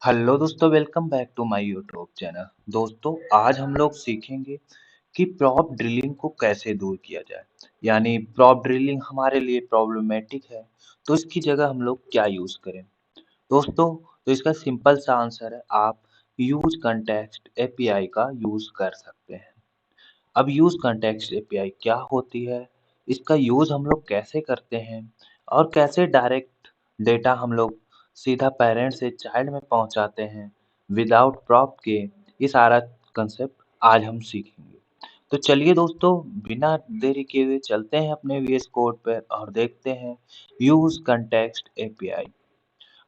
Hello दोस्तों, welcome back to my YouTube channel. दोस्तों, आज हम लोग सीखेंगे कि प्रॉप ड्रिलिंग को कैसे दूर किया जाए। यानी प्रॉप ड्रिलिंग हमारे लिए प्रॉब्लमेटिक है, तो इसकी जगह हम लोग क्या यूज़ करें। दोस्तों, तो इसका सिंपल सा आंसर है, आप यूज कंटेक्स्ट एपीआई का यूज़ कर सकते हैं। अब यूज़ कंटेक्स्ट एपीआई क्या होती है, इसका यूज़ हम लोग कैसे करते हैं और कैसे डायरेक्ट डेटा हम लोग सीधा पेरेंट से चाइल्ड में पहुंचाते हैं विदाउट प्रॉप के, ये सारा कंसेप्ट आज हम सीखेंगे। तो चलिए दोस्तों, बिना देरी किए हुए चलते हैं अपने वीएस कोड पर और देखते हैं यूज़ कंटेक्स्ट एपीआई।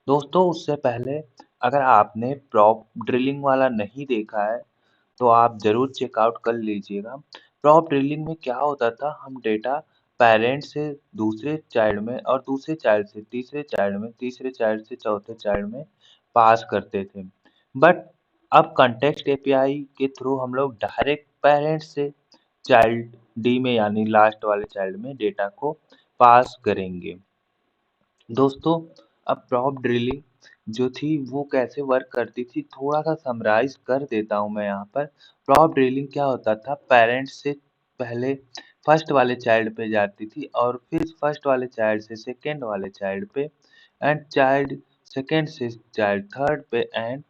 दोस्तों, उससे पहले अगर आपने प्रॉप ड्रिलिंग वाला नहीं देखा है तो आप ज़रूर चेकआउट कर लीजिएगा। प्रॉप ड्रिलिंग में क्या होता था, हम डेटा पेरेंट से दूसरे चाइल्ड में और दूसरे चाइल्ड से तीसरे चाइल्ड में, तीसरे चाइल्ड से चौथे चाइल्ड में पास करते थे। बट अब कॉन्टेक्स्ट एपीआई के थ्रू हम लोग डायरेक्ट पेरेंट से चाइल्ड डी में यानी लास्ट वाले चाइल्ड में डेटा को पास करेंगे। दोस्तों, अब प्रॉप ड्रिलिंग जो थी वो कैसे वर्क करती थी, थोड़ा सा समराइज कर देता हूँ मैं यहाँ पर। प्रॉप ड्रिलिंग क्या होता था, पेरेंट्स से पहले फर्स्ट वाले चाइल्ड पे जाती थी और फिर फर्स्ट वाले चाइल्ड से सेकंड वाले चाइल्ड पे एंड चाइल्ड सेकंड से चाइल्ड थर्ड पे एंड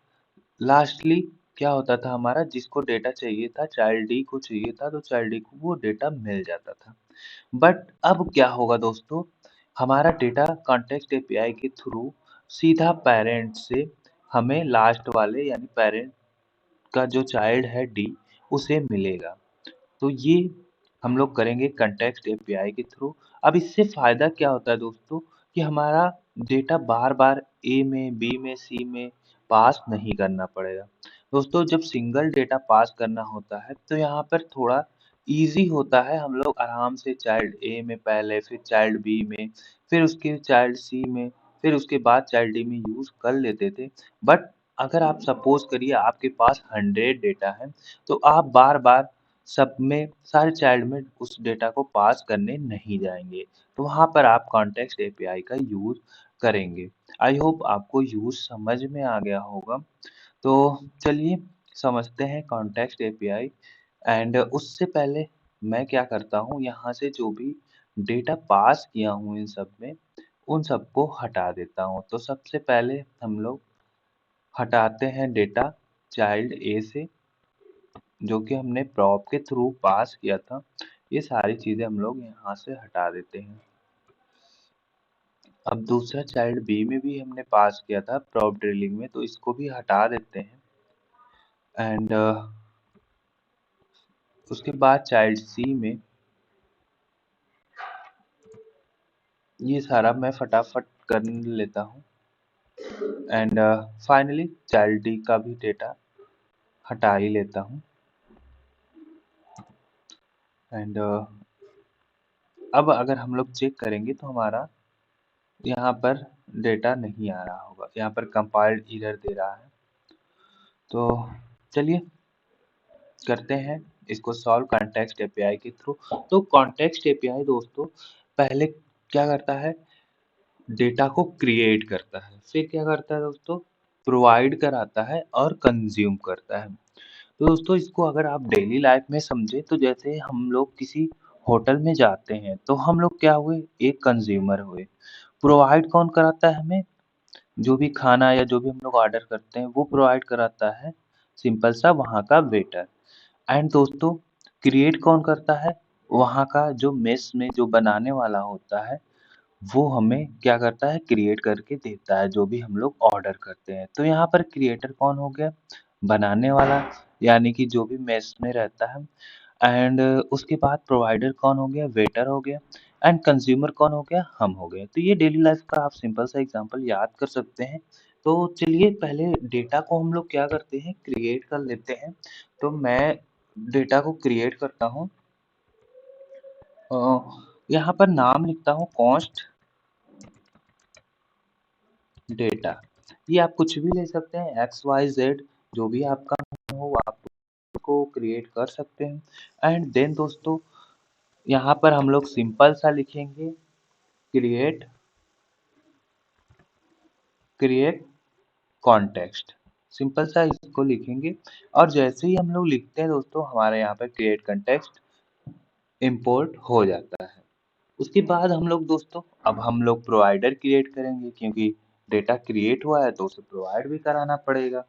लास्टली क्या होता था, हमारा जिसको डेटा चाहिए था, चाइल्ड डी को चाहिए था, तो चाइल्ड डी को वो डेटा मिल जाता था। बट अब क्या होगा दोस्तों, हमारा डेटा कॉन्टेक्स्ट एपीआई के थ्रू सीधा पेरेंट से हमें लास्ट वाले यानी पेरेंट का जो चाइल्ड है डी उसे मिलेगा। तो ये हम लोग करेंगे कॉन्टेक्स्ट एपीआई के थ्रू। अब इससे फायदा क्या होता है दोस्तों, कि हमारा डेटा बार बार ए में, बी में, सी में पास नहीं करना पड़ेगा। दोस्तों, जब सिंगल डेटा पास करना होता है तो यहाँ पर थोड़ा इजी होता है, हम लोग आराम से चाइल्ड ए में पहले, फिर चाइल्ड बी में, फिर उसके चाइल्ड सी में, फिर उसके बाद चाइल्ड डी में यूज कर लेते थे। बट अगर आप सपोज करिए आपके पास 100 डेटा है, तो आप बार बार सब में, सारे चाइल्ड में उस डेटा को पास करने नहीं जाएंगे। तो वहाँ पर आप कॉन्टेक्स्ट एपीआई का यूज करेंगे। आई होप आपको यूज समझ में आ गया होगा। तो चलिए समझते हैं कॉन्टेक्स्ट एपीआई। एंड उससे पहले मैं क्या करता हूँ, यहाँ से जो भी डेटा पास किया हूँ इन सब में, उन सबको हटा देता हूँ। तो सबसे पहले हम लोग हटाते हैं डेटा चाइल्ड ए से, जो कि हमने प्रॉप के थ्रू पास किया था। ये सारी चीजें हम लोग यहाँ से हटा देते हैं। अब दूसरा चाइल्ड बी में भी हमने पास किया था प्रॉप ड्रिलिंग में, तो इसको भी हटा देते हैं। एंड उसके बाद चाइल्ड सी में ये सारा मैं फटाफट कर लेता हूँ। एंड फाइनली चाइल्ड डी का भी डेटा हटा ही लेता हूँ। एंड अब अगर हम लोग चेक करेंगे तो हमारा यहाँ पर डेटा नहीं आ रहा होगा, यहाँ पर कंपाइल्ड एरर दे रहा है। तो चलिए करते हैं इसको सॉल्व कॉन्टेक्स्ट एपीआई के थ्रू। तो कॉन्टेक्स्ट एपीआई दोस्तों पहले क्या करता है, डेटा को क्रिएट करता है, फिर क्या करता है दोस्तों, प्रोवाइड कराता है और कंज्यूम करता है। तो दोस्तों, इसको अगर आप डेली लाइफ में समझे तो जैसे हम लोग किसी होटल में जाते हैं तो हम लोग क्या हुए, एक कंज्यूमर हुए। प्रोवाइड कौन कराता है हमें, जो भी खाना या जो भी हम लोग ऑर्डर करते हैं वो प्रोवाइड कराता है सिंपल सा वहाँ का वेटर। एंड दोस्तों, क्रिएट कौन करता है, वहाँ का जो मेस में जो बनाने वाला होता है वो हमें क्या करता है, क्रिएट करके देता है जो भी हम लोग ऑर्डर करते हैं। तो यहाँ पर क्रिएटर कौन हो गया, बनाने वाला, यानी कि जो भी मेस में रहता है। एंड उसके बाद प्रोवाइडर कौन हो गया, वेटर हो गया। एंड कंज्यूमर कौन हो गया, हम हो गए। तो ये डेली लाइफ का आप सिंपल सा एग्जांपल याद कर सकते हैं। तो चलिए पहले डेटा को हम लोग क्या करते हैं, क्रिएट कर लेते हैं। तो मैं डेटा को क्रिएट करता हूँ। अ, यहाँ पर नाम लिखता हूँ कॉस्ट डेटा। ये आप कुछ भी ले सकते हैं, एक्स वाई जेड, जो भी आपका हो आप उसको क्रिएट कर सकते हैं। एंड देन दोस्तों, यहाँ पर हम लोग सिंपल सा लिखेंगे क्रिएट क्रिएट कॉन्टेक्स्ट, सिंपल सा इसको लिखेंगे और जैसे ही हम लोग लिखते हैं दोस्तों हमारे यहाँ पे क्रिएट कॉन्टेक्स्ट इम्पोर्ट हो जाता है। उसके बाद हम लोग दोस्तों अब हम लोग प्रोवाइडर क्रिएट करेंगे क्योंकि डेटा क्रिएट हुआ है तो उसे प्रोवाइड भी कराना पड़ेगा।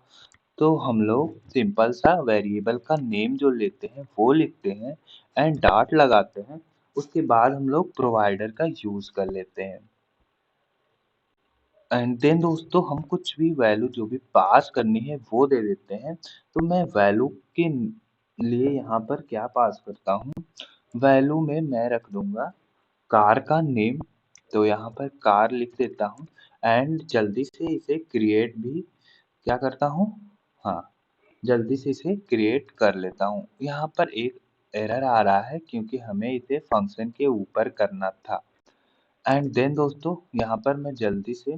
तो हम लोग सिंपल सा वेरिएबल का नेम जो लेते हैं वो लिखते हैं एंड डॉट लगाते हैं। उसके बाद हम लोग प्रोवाइडर का यूज कर लेते हैं एंड देन दोस्तों हम कुछ भी वैल्यू जो भी पास करनी है वो दे देते हैं। तो मैं वैल्यू के लिए यहाँ पर क्या पास करता हूँ, वैल्यू में मैं रख दूंगा कार का नेम। तो यहाँ पर कार लिख देता हूँ एंड जल्दी से इसे क्रिएट भी क्या करता हूँ, हाँ जल्दी से इसे क्रिएट कर लेता हूँ। यहाँ पर एक एरर आ रहा है क्योंकि हमें इसे फंक्शन के ऊपर करना था एंड देन दोस्तों यहाँ पर मैं जल्दी से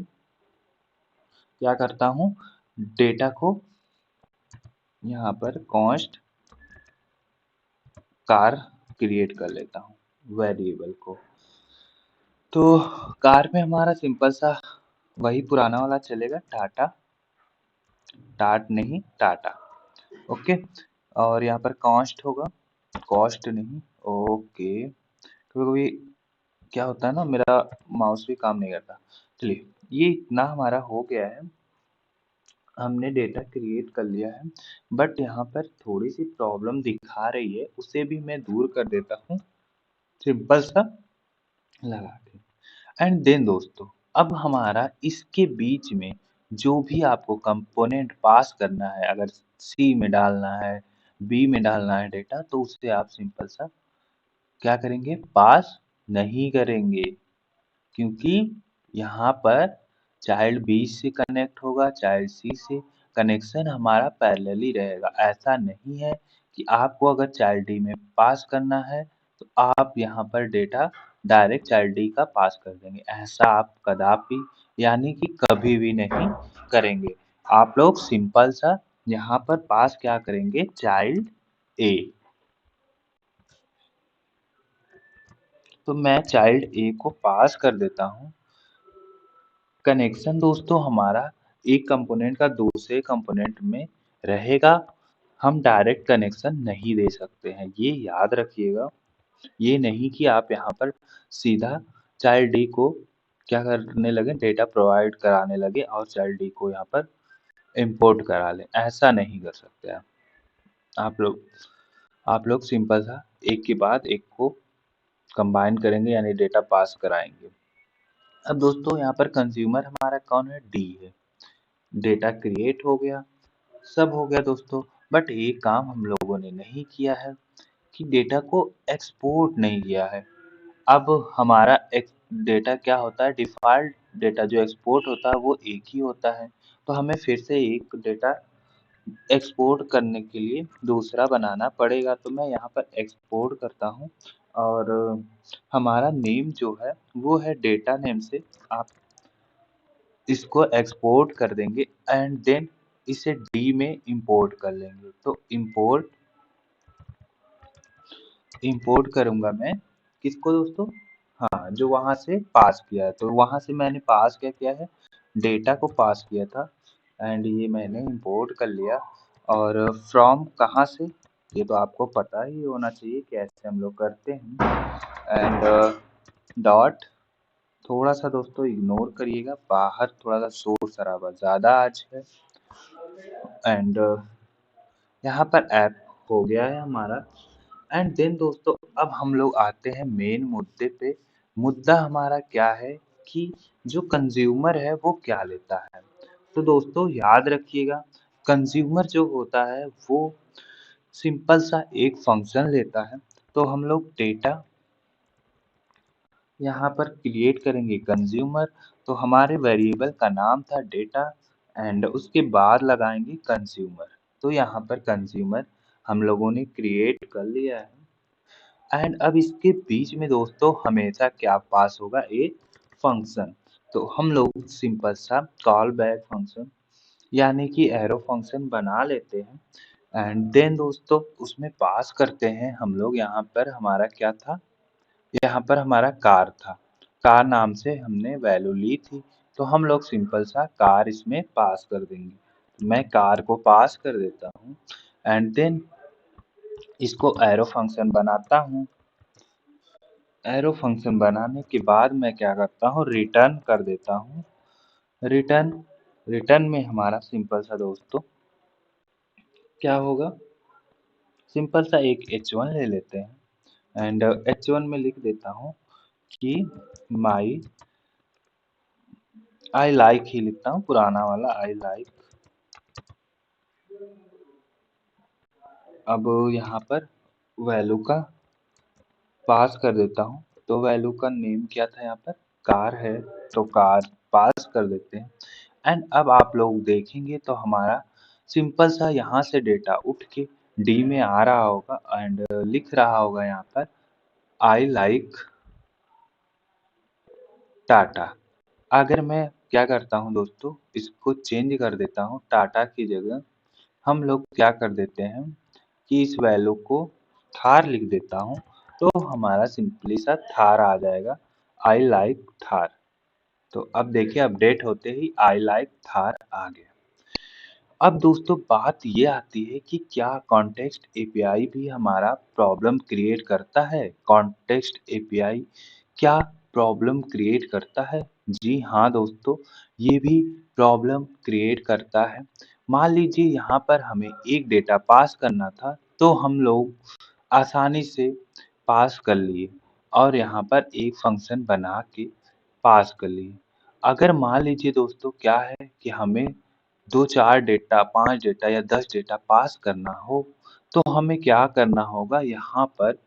क्या करता हूँ, डेटा को यहाँ पर कॉन्स्ट कार क्रिएट कर लेता हूँ वेरिएबल को। तो कार में हमारा सिंपल सा वही पुराना वाला चलेगा, टाटा, टाट नहीं टाटा, ओके। और यहाँ पर कॉस्ट होगा, कॉस्ट नहीं, ओके। कभी कभी क्या होता है ना, मेरा माउस भी काम नहीं करता। चलिए ये इतना हमारा हो गया है, हमने डेटा क्रिएट कर लिया है। बट यहाँ पर थोड़ी सी प्रॉब्लम दिखा रही है, उसे भी मैं दूर कर देता हूँ सिंपल सा लगा के। एंड देन दोस्तों अब हमारा इसके बीच में जो भी आपको कंपोनेंट पास करना है, अगर सी में डालना है, बी में डालना है डेटा, तो उसे आप सिंपल सा क्या करेंगे, पास नहीं करेंगे क्योंकि यहाँ पर चाइल्ड बी से कनेक्ट होगा, चाइल्ड सी से, कनेक्शन हमारा पैरेलली रहेगा। ऐसा नहीं है कि आपको अगर चाइल्ड डी में पास करना है तो आप यहाँ पर डेटा डायरेक्ट चाइल्ड डी का पास कर देंगे, ऐसा आप कदापि यानी कि कभी भी नहीं करेंगे। आप लोग सिंपल सा यहाँ पर पास क्या करेंगे, चाइल्ड ए। तो मैं चाइल्ड ए को पास कर देता हूँ। कनेक्शन दोस्तों हमारा एक कंपोनेंट का दूसरे कंपोनेंट में रहेगा, हम डायरेक्ट कनेक्शन नहीं दे सकते हैं, ये याद रखिएगा। ये नहीं कि आप यहाँ पर सीधा चाइल्ड डी को क्या करने लगे, डेटा प्रोवाइड कराने लगे और चाइल्ड डी को यहाँ पर इंपोर्ट करा लें, ऐसा नहीं कर सकते आप लोग। आप लोग सिंपल सा एक के बाद एक को कंबाइन करेंगे यानी डेटा पास कराएंगे। अब दोस्तों यहाँ पर कंज्यूमर हमारा कौन है, डी है। डेटा क्रिएट हो गया, सब हो गया दोस्तों। बट एक काम हम लोगों ने नहीं किया है कि डेटा को एक्सपोर्ट नहीं किया है। अब हमारा डेटा क्या होता है, डिफॉल्ट डेटा जो एक्सपोर्ट होता है वो एक ही होता है। तो हमें फिर से एक डेटा एक्सपोर्ट करने के लिए दूसरा बनाना पड़ेगा। तो मैं यहाँ पर एक्सपोर्ट करता हूँ और हमारा नेम जो है वो है डेटा नेम से आप इसको एक्सपोर्ट कर देंगे एंड देन इसे डी में इंपोर्ट कर लेंगे। तो इंपोर्ट इंपोर्ट करूंगा मैं किसको दोस्तों, हाँ जो वहां से पास किया है। तो वहां से मैंने पास क्या किया है, डेटा को पास किया था एंड ये मैंने इंपोर्ट कर लिया। और फ्रॉम कहाँ से, ये तो आपको पता ही होना चाहिए कैसे हम लोग करते हैं। एंड डॉट, थोड़ा सा दोस्तों इग्नोर करिएगा, बाहर थोड़ा सा शोर शराबा ज़्यादा आज है। एंड यहाँ पर ऐप हो गया है हमारा। एंड देन दोस्तों अब हम लोग आते हैं मेन मुद्दे पे। मुद्दा हमारा क्या है कि जो कंज्यूमर है वो क्या लेता है। तो दोस्तों याद रखिएगा, कंज्यूमर जो होता है वो सिंपल सा एक फंक्शन लेता है। तो हम लोग डेटा यहाँ पर क्रिएट करेंगे कंज्यूमर। तो हमारे वेरिएबल का नाम था डेटा एंड उसके बाद लगाएंगे कंज्यूमर। तो यहाँ पर कंज्यूमर हम लोगों ने क्रिएट कर लिया है एंड अब इसके बीच में दोस्तों हमेशा क्या पास होगा, एक फंक्शन। तो हम लोग सिंपल सा कॉल बैक फंक्शन यानी कि एरो फंक्शन बना लेते हैं एंड देन दोस्तों उसमें पास करते हैं हम लोग। यहाँ पर हमारा क्या था, यहाँ पर हमारा कार था, कार नाम से हमने वैल्यू ली थी तो हम लोग सिंपल सा कार इसमें पास कर देंगे। तो मैं कार को पास कर देता हूँ एंड देन इसको एरो फंक्शन बनाता हूँ। एरो फंक्शन बनाने के बाद मैं क्या करता हूँ, रिटर्न कर देता हूँ। रिटर्न रिटर्न में हमारा सिंपल सा दोस्तों क्या होगा, सिंपल सा एक h1 ले लेते हैं एंड h1 में लिख देता हूँ कि माई आई लाइक ही लिखता हूँ, पुराना वाला आई लाइक। अब यहाँ पर वैल्यू का पास कर देता हूँ। तो वैल्यू का नेम क्या था, यहाँ पर कार है, तो कार पास कर देते हैं। एंड अब आप लोग देखेंगे तो हमारा सिंपल सा यहाँ से डेटा उठ के डी में आ रहा होगा एंड लिख रहा होगा यहाँ पर आई लाइक टाटा। अगर मैं क्या करता हूँ दोस्तों, इसको चेंज कर देता हूँ, टाटा की जगह हम लोग क्या कर देते हैं कि इस वैल्यू को थार लिख देता हूँ। तो हमारा सिंपली सा थार आ जाएगा, आई लाइक थार। तो अब देखिए अपडेट होते ही आई लाइक थार आ गया। अब दोस्तों बात ये आती है कि क्या कॉन्टेक्स्ट एपीआई भी हमारा प्रॉब्लम क्रिएट करता है? कॉन्टेक्स्ट एपीआई क्या प्रॉब्लम क्रिएट करता है? जी हाँ दोस्तों, ये भी प्रॉब्लम क्रिएट करता है। मान लीजिए यहाँ पर हमें एक डेटा पास करना था, तो हम लोग आसानी से पास कर लिए और यहाँ पर एक फंक्शन बना के पास कर लिए। अगर मान लीजिए दोस्तों क्या है कि हमें 2-4 डेटा, 5 डेटा या 10 डेटा पास करना हो, तो हमें क्या करना होगा, यहाँ पर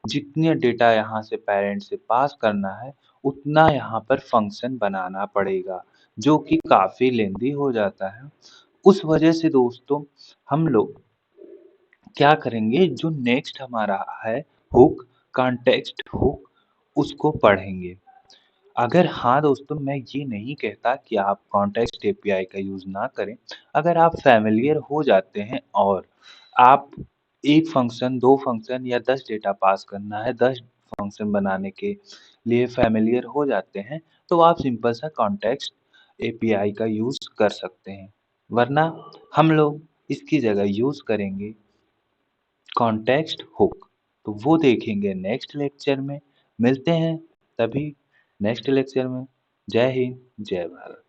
जितने डेटा यहाँ से पैरेंट से पास करना है, उतना यहाँ पर फंक्शन बनाना पड़ेगा, जो कि काफ़ी लेंदी हो जाता है। उस वजह से दोस्तों हम लोग क्या करेंगे, जो नेक्स्ट हमारा है हुक, कॉन्टेक्स्ट हुक, उसको पढ़ेंगे। अगर हाँ दोस्तों, मैं ये नहीं कहता कि आप कॉन्टेक्स्ट एपीआई का यूज़ ना करें। अगर आप फ़ैमिलियर हो जाते हैं और आप 1 फंक्शन, 2 फंक्शन या 10 डेटा पास करना है, 10 फंक्शन बनाने के लिए फ़ैमिलियर हो जाते हैं, तो आप सिंपल सा कॉन्टेक्स्ट एपीआई का यूज़ कर सकते हैं। वरना हम लोग इसकी जगह यूज़ करेंगे कॉन्टेक्स्ट हुक। तो वो देखेंगे नेक्स्ट लेक्चर में। मिलते हैं तभी नेक्स्ट लेक्चर में। जय हिंद, जय भारत।